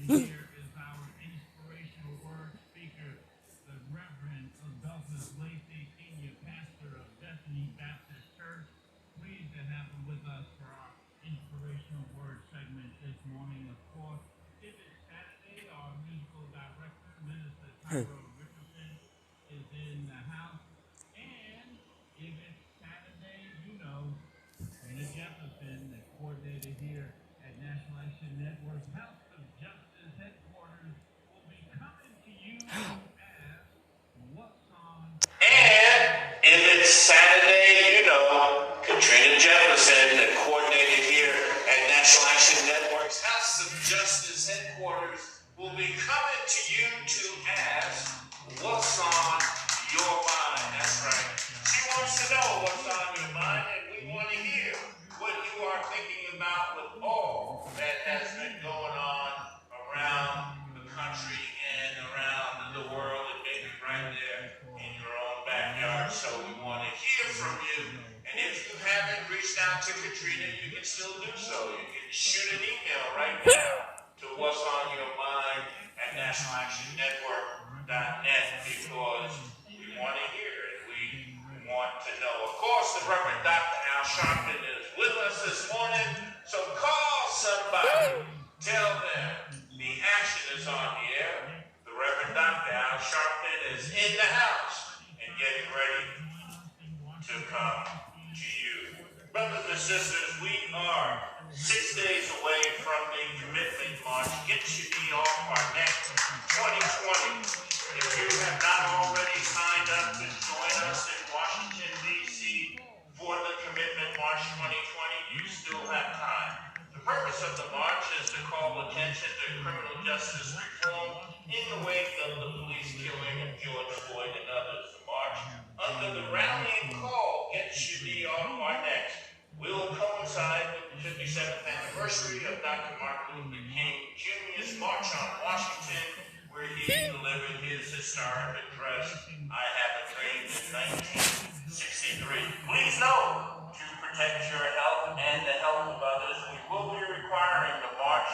here is our inspirational word speaker, the Reverend Adolphus Lacey, Senior Pastor of Bethany Baptist Church. Pleased to have him with us for our inspirational word segment this morning. Of course, if it's Saturday, our musical director, Minister Tyrone Richardson, is in the house. And if it's Saturday, you know, Katrina Jefferson, the coordinator here at National Action Network House of Justice headquarters, will be coming to you to ask what song. And if it's Saturday, you know, Katrina Jefferson, the coordinator here at National Action Network's House of Justice headquarters, will be coming to you to ask what's on your mind. That's right. She wants to know what's on your mind, and we want to hear what you are thinking about with all that has been going on around the country and around the world, and maybe right there in your own backyard. So we want to hear from you. And if you haven't reached out to Katrina, you can still do so. You can shoot an email right now to what's on your mind at nationalactionnetwork.net, because we want to hear it. We want to know. Of course, the Reverend Dr. Al Sharpton is with us this morning, so call somebody. Tell them the action is on the air. The Reverend Dr. Al Sharpton is in the house and getting ready to come to you. Brothers and sisters, we are 6 days away from the commitment march. Get your knee off our neck 2020. If you have not already signed up to join us in Washington, D.C. for the Commitment March 2020, you still have time. The purpose of the march is to call attention to criminal justice reform in the wake of the police killing of George Floyd and others. The march, under the rallying call, Get Your Knee Off Our Neck, will coincide with the 57th anniversary of Dr. Martin Luther King Jr.'s March on Washington, where he delivered his historic address, I Have a Dream, in 1963. Please note, to protect your health and the health of others, we will be requiring the march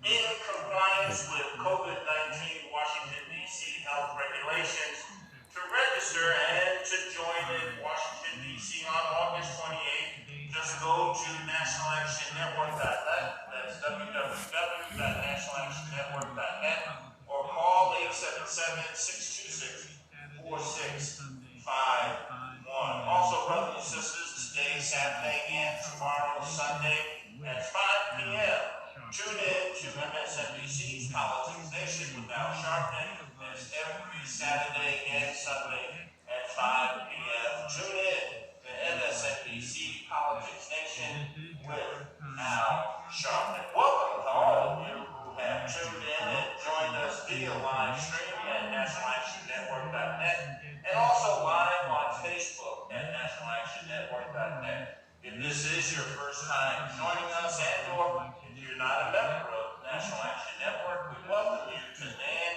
in compliance with COVID-19 Washington, D.C. health regulations. To register and to join in Washington, D.C. on August 28th, just go to nationalactionnetwork.net. That's www.nationalactionnetwork.net, or call 877-626-4651. Also, brothers and sisters, today, Saturday, and tomorrow, Sunday, at 5 p.m., tune in to MSNBC's Politics Nation with Al Sharpton. That's every Saturday and Sunday at 5 p.m. Tune in to MSNBC Politics Nation with Al Sharpton. Welcome to all of you who have tuned in and joined us via live stream at nationalactionnetwork.net, and also live on Facebook at nationalactionnetwork.net. If this is your first time joining us, and/or if you're not a member of National Action Network, we welcome you to and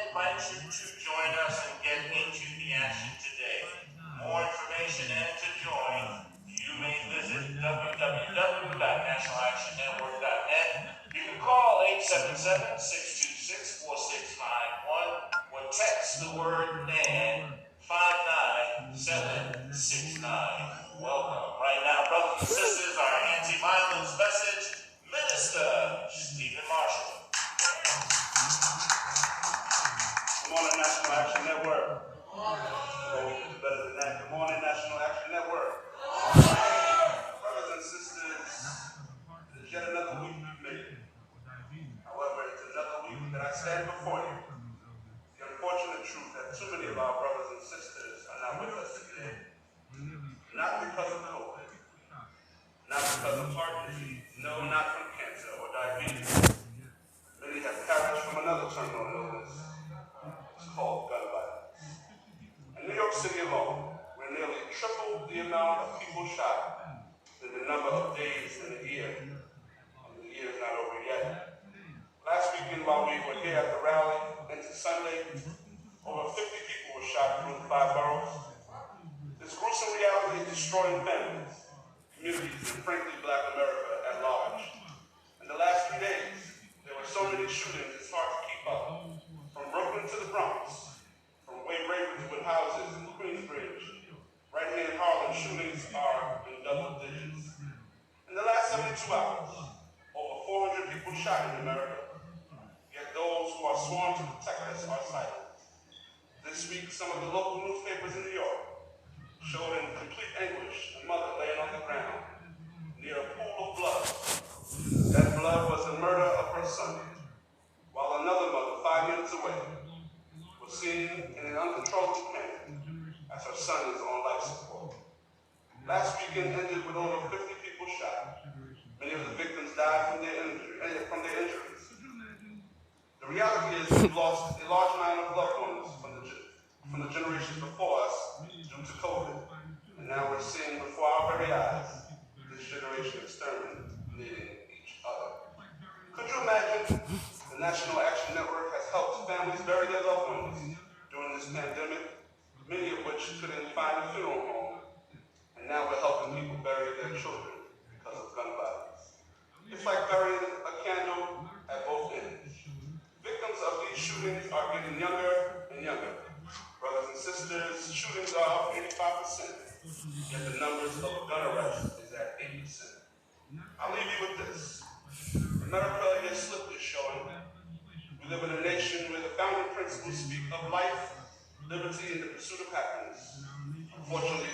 invite you to join us and get into the action today. More information and to join, you may visit www.nationalactionnetwork.net. You can call 877-626-4651 or text the word NAN 59769. Welcome. Right now, brothers and sisters, our anti-violence message, Minister Stephen Marshall. Good morning, National Action Network. Oh, better than that. Good morning, National Action Network. Brothers and sisters, it's yet another week we've made it. However, it's another week that I stand before you. The unfortunate truth that too many of our brothers and sisters are not with us today. Not because of COVID, not because of heart disease, no, not from cancer or diabetes. Many have perished from another terminal illness. It's called gun violence. In New York City alone, we're nearly triple the amount of people shot than the number of days in a year. And the year is not over yet. Last weekend, while we were here at the rally into Sunday, over 50 people were shot through the 5 boroughs. This gruesome reality is destroying families, communities, and frankly, Black America 72 hours, over 400 people shot in America, yet those who are sworn to protect us are silent. This week, some of the local newspapers in New York showed in complete anguish a mother laying on the ground near a pool of blood. That blood was the murder of her son, while another mother 5 minutes away was seen in an uncontrollable panic as her son is on life support. Last weekend ended with over 50 people shot. Many of the victims died from their injuries. The reality is we've lost a large amount of loved ones from the generations before us due to COVID. And now we're seeing before our very eyes this generation exterminating each other. Could you imagine? The National Action Network has helped families bury their loved ones during this pandemic, many of which couldn't find a funeral home. And now we're helping people bury their children because of gun violence. It's like burying a candle at both ends. Victims of these shootings are getting younger and younger. Brothers and sisters, shootings are up 85%, yet the numbers of gun arrests is at 8%. I'll leave you with this. America, your slip is showing. We live in a nation where the founding principles speak of life, liberty, and the pursuit of happiness. Unfortunately,